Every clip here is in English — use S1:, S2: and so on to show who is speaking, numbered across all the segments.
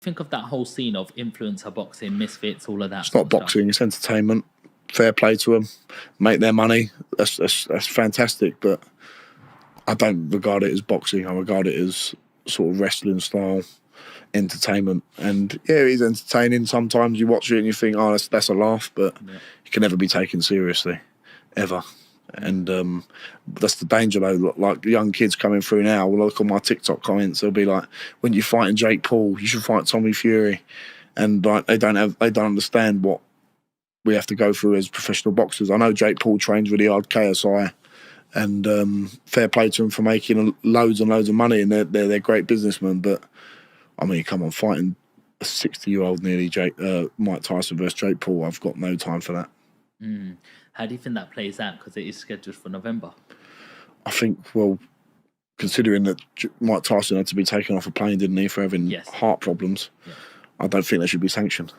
S1: Think of that whole scene of influencer boxing, misfits, all of that.
S2: It's not boxing; it's entertainment. Fair play to them, make their money. That's fantastic. But I don't regard it as boxing. I regard it as sort of wrestling style entertainment. And yeah, it is entertaining. Sometimes you watch it and you think, oh, that's a laugh, but it can never be taken seriously, ever. And that's the danger, though. Like young kids coming through now will look on my TikTok comments. They'll be like, "When you're fighting Jake Paul, you should fight Tommy Fury," and like they don't understand what we have to go through as professional boxers. I know Jake Paul trains really hard, KSI, and fair play to him for making loads and loads of money, and they're great businessmen. But I mean, come on, fighting a 60-year-old nearly Mike Tyson versus Jake Paul, I've got no time for that.
S1: How do you think that plays out? Because it is scheduled for November.
S2: I think, well, considering that Mike Tyson had to be taken off a plane, didn't he, for having heart problems, I don't think they should be sanctioned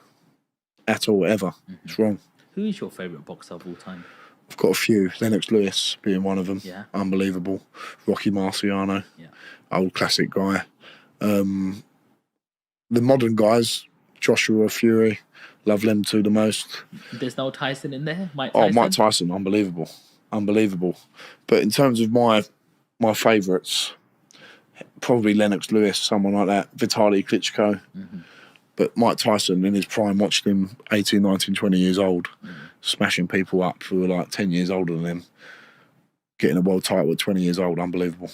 S2: at all, ever. It's wrong.
S1: Who is your favourite boxer of all time?
S2: I've got a few. Lennox Lewis being one of them.
S1: Yeah.
S2: Unbelievable. Rocky Marciano.
S1: Yeah.
S2: Old classic guy. The modern guys, Joshua, Fury, love them two the most.
S1: There's no Tyson in there? Mike Tyson?
S2: Oh, Mike Tyson, unbelievable. Unbelievable. But in terms of my favourites, probably Lennox Lewis, someone like that, Vitaly Klitschko. But Mike Tyson, in his prime, watched him 18, 19, 20 years old, smashing people up who were like 10 years older than him, getting a world title at 20 years old. Unbelievable.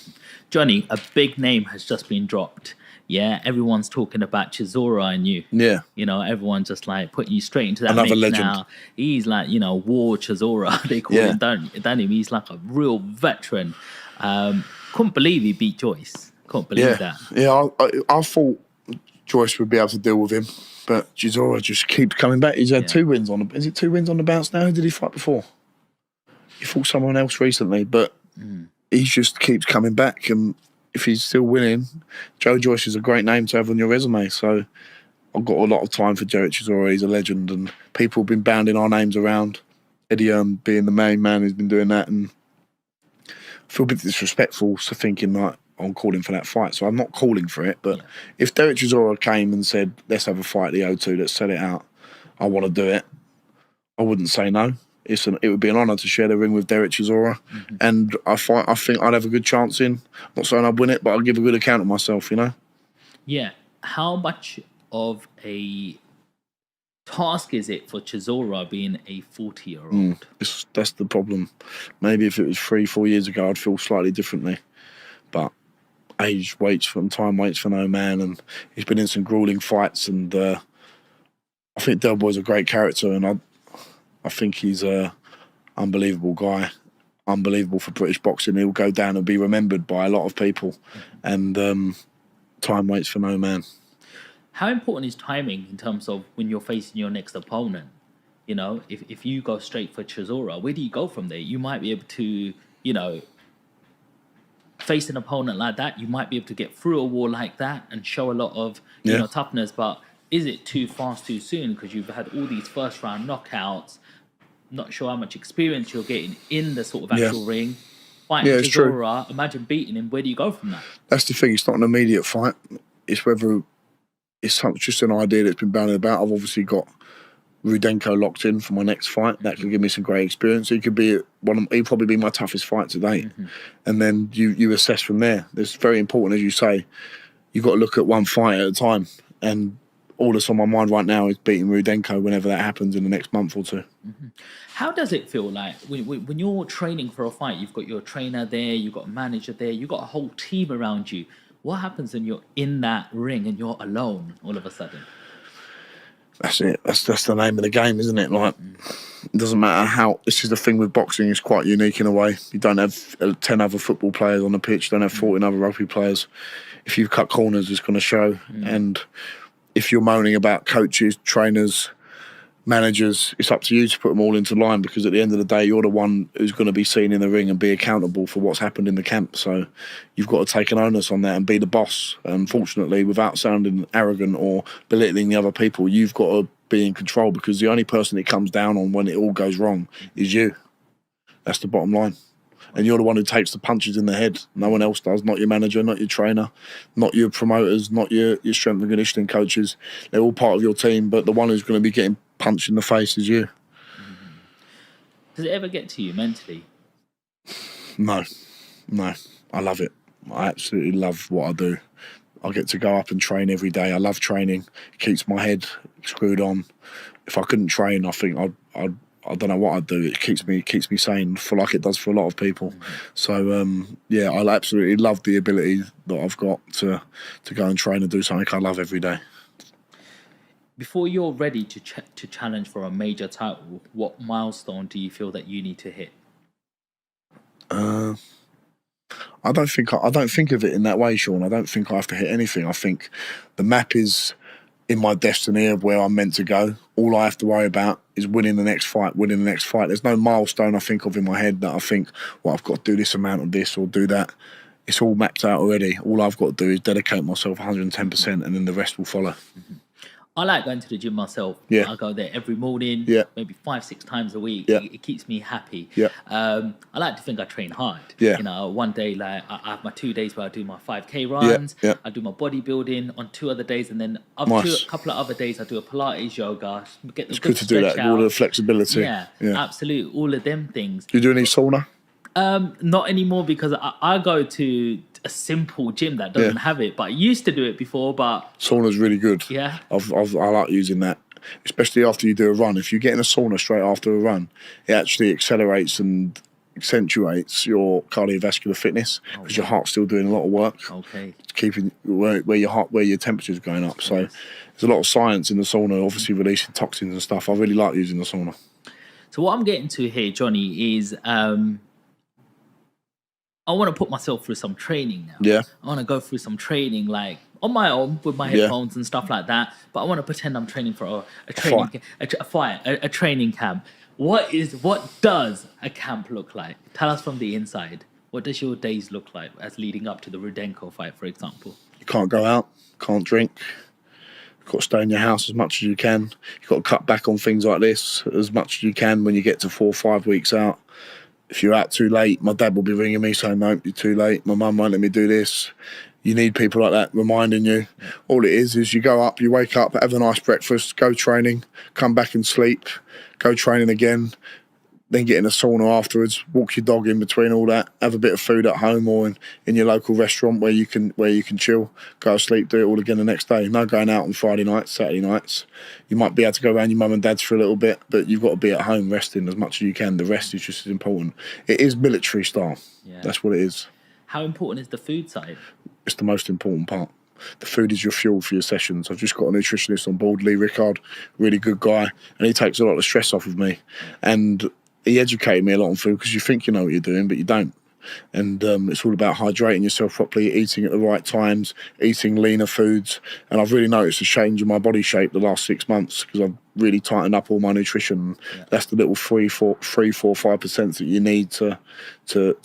S1: Johnny, a big name has just been dropped. Yeah, everyone's talking about Chisora and you.
S2: Yeah.
S1: You know, everyone's just like putting you straight into that
S2: Another
S1: mix
S2: legend.
S1: now. He's like, you know, War Chisora. They call him, don't him? He's like a real veteran. Couldn't believe he beat Joyce. Couldn't believe that.
S2: Yeah, I thought Joyce would be able to deal with him, but Chisora just keeps coming back. He's had 2 wins on the... Is it 2 wins on the bounce now? Who did he fight before? He fought someone else recently, but he just keeps coming back, and if he's still winning, Joe Joyce is a great name to have on your resume. So I've got a lot of time for Joe Chisora. He's a legend, and people have been bounding our names around. Eddie being the main man who's been doing that, and I feel a bit disrespectful to thinking like I'm calling for that fight. So I'm not calling for it, but if Derek Chisora came and said, let's have a fight at the O2, let's set it out, I want to do it, I wouldn't say no. It would be an honour to share the ring with Derek Chisora, and I think I'd have a good chance in. I'm not saying I'd win it, but I'll give a good account of myself, you know?
S1: Yeah. How much of a task is it for Chisora being a 40-year-old?
S2: That's the problem. Maybe if it was 3-4 years ago, I'd feel slightly differently. But age waits for time waits for no man, and he's been in some grueling fights, and I think Del Boy's a great character, and I think he's an unbelievable guy, unbelievable for British boxing. He'll go down and be remembered by a lot of people, and time waits for no man.
S1: How important is timing in terms of when you're facing your next opponent? You know, if you go straight for Chisora, where do you go from there? You might be able to, you know, face an opponent like that. You might be able to get through a wall like that and show a lot of, you know, toughness, but is it too fast too soon because you've had all these first round knockouts? Not sure how much experience you're getting in the sort of actual ring. Fighting Chisora, imagine beating him. Where do you go from that?
S2: That's the thing. It's not an immediate fight. It's whether it's just an idea that's been bandied about. I've obviously got Rudenko locked in for my next fight. That could give me some great experience. He could be he'd probably be my toughest fight to date. And then you assess from there. It's very important, as you say. You've got to look at one fight at a time, and all that's on my mind right now is beating Rudenko whenever that happens in the next month or two.
S1: How does it feel like when you're training for a fight? You've got your trainer there, you've got a manager there, you've got a whole team around you. What happens when you're in that ring and you're alone all of a sudden?
S2: That's it. That's the name of the game, isn't it? Like, it doesn't matter how... This is the thing with boxing. It's quite unique in a way. You don't have 10 other football players on the pitch. You don't have 14 other rugby players. If you cut corners, it's going to show. And if you're moaning about coaches, trainers, managers, it's up to you to put them all into line, because at the end of the day, you're the one who's going to be seen in the ring and be accountable for what's happened in the camp. So you've got to take an onus on that and be the boss. Unfortunately, without sounding arrogant or belittling the other people, you've got to be in control, because the only person it comes down on when it all goes wrong is you. That's the bottom line. and you're the one who takes the punches in the head. No one else does. Not your manager, not your trainer, not your promoters, not your strength and conditioning coaches. They're all part of your team, but the one who's going to be getting punched in the face is you.
S1: Does it ever get to you mentally?
S2: No. I love it. I absolutely love what I do. I get to go up and train every day. I love training. It keeps my head screwed on. If I couldn't train, I think I don't know what I'd do. It keeps me sane, for like it does for a lot of people. So yeah, I absolutely love the ability that I've got to go and train and do something I love every day.
S1: Before you're ready to challenge for a major title, what milestone do you feel that you need to hit?
S2: I don't think of it in that way, Sean. I don't think I have to hit anything. I think the map is in my destiny of where I'm meant to go. All I have to worry about is winning the next fight. There's no milestone I think of in my head that I think, well, I've got to do this amount of this or do that. It's all mapped out already. All I've got to do is dedicate myself 110%, and then the rest will follow.
S1: I like going to the gym myself.
S2: Yeah.
S1: I go there every morning,
S2: Yeah.
S1: maybe 5-6 times a week.
S2: Yeah.
S1: It keeps me happy.
S2: Yeah.
S1: I like to think I train hard.
S2: Yeah.
S1: You know, one day, like I have my 2 days where I do my 5K runs.
S2: Yeah.
S1: I do my bodybuilding on 2 other days, and then
S2: Nice.
S1: a couple of other days I do a Pilates, yoga. Get the
S2: It's good to do that. All the flexibility.
S1: Yeah, absolutely. All of them things.
S2: Do you do any sauna?
S1: Not anymore, because I go to a simple gym that doesn't have it, but I used to do it before. But
S2: Sauna's really good.
S1: yeah,
S2: I like using that, especially after you do a run. If you get in a sauna straight after a run, it actually accelerates and accentuates your cardiovascular fitness, because your heart's still doing a lot of work.
S1: Okay.
S2: Keeping where your temperature's going up. So there's a lot of science in the sauna, obviously releasing toxins and stuff. I really like using the sauna.
S1: So what I'm getting to here, Johnny, is I want to put myself through some training now.
S2: Yeah.
S1: I want to go through some training, like on my own with my headphones and stuff like that. But I want to pretend I'm training for a training camp. What does a camp look like? Tell us from the inside. What does your days look like as leading up to the Rudenko fight, for example?
S2: You can't go out, can't drink. You've got to stay in your house as much as you can. You've got to cut back on things like this as much as you can when you get to 4 or 5 weeks out. If you're out too late, my dad will be ringing me saying, no, you're too late. My mum won't let me do this. You need people like that reminding you. All it is you go up, you wake up, have a nice breakfast, go training, come back and sleep, go training again, then get in a sauna afterwards, walk your dog in between all that, have a bit of food at home or in your local restaurant where you can chill, go to sleep, do it all again the next day. No going out on Friday nights, Saturday nights. You might be able to go around your mum and dad's for a little bit, but you've got to be at home resting as much as you can. The rest is just as important. It is military style. Yeah. That's what it is.
S1: How important is the food side?
S2: It's the most important part. The food is your fuel for your sessions. I've just got a nutritionist on board, Lee Rickard, really good guy, and he takes a lot of stress off of me. And he educated me a lot on food, because you think you know what you're doing, but you don't. And it's all about hydrating yourself properly, eating at the right times, eating leaner foods. And I've really noticed a change in my body shape the last 6 months, because I've really tightened up all my nutrition. Yeah. That's the little 3-4-5% that you need to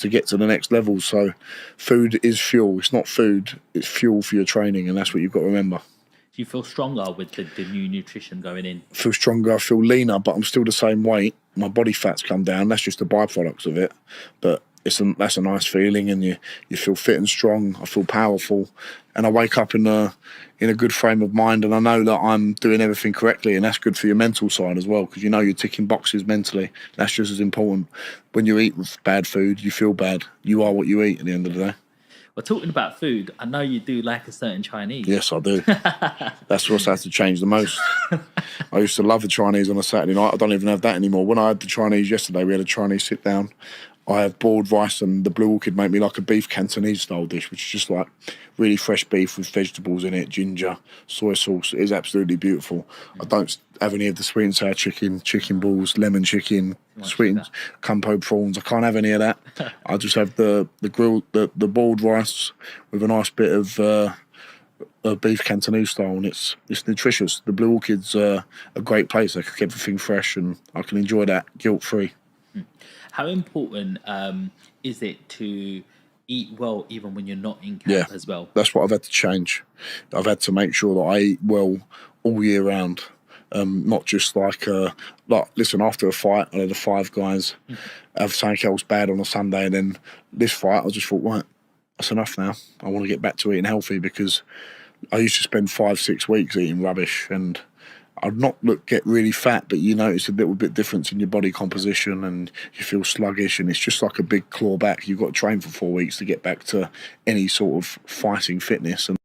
S2: get to the next level. So food is fuel. It's not food, it's fuel for your training, and that's what you've got to remember.
S1: Do you feel stronger with the new nutrition going in?
S2: I feel stronger, I feel leaner, but I'm still the same weight. My body fat's come down. That's just the byproducts of it. But that's a nice feeling, and you feel fit and strong. I feel powerful, and I wake up in a good frame of mind, and I know that I'm doing everything correctly, and that's good for your mental side as well, because you know you're ticking boxes mentally. That's just as important. When you eat bad food, you feel bad. You are what you eat at the end of the day.
S1: Well, talking about food, I know you do like a certain Chinese.
S2: Yes, I do. That's what's had to change the most. I used to love the Chinese on a Saturday night. I don't even have that anymore. When I had the Chinese yesterday, we had a Chinese sit down. I have boiled rice, and the Blue Orchid make me like a beef Cantonese style dish, which is just like really fresh beef with vegetables in it, ginger, soy sauce. It is absolutely beautiful. I don't have any of the sweet and sour chicken balls, lemon chicken, sweet and campo prawns. I can't have any of that. I just have the grilled, the boiled rice with a nice bit of beef Cantonese style, and it's nutritious. The Blue Orchid's a great place. They cook everything fresh, and I can enjoy that guilt-free.
S1: How important is it to eat well even when you're not in camp as well?
S2: That's what I've had to change. I've had to make sure that I eat well all year round. not just like listen, after a fight, I had the 5 guys have something else bad on a Sunday, and then this fight, I just thought, right, that's enough now. I want to get back to eating healthy, because I used to spend 5-6 weeks eating rubbish, and I'd not get really fat, but you notice a little bit difference in your body composition, and you feel sluggish, and it's just like a big claw back. You've got to train for 4 weeks to get back to any sort of fighting fitness. And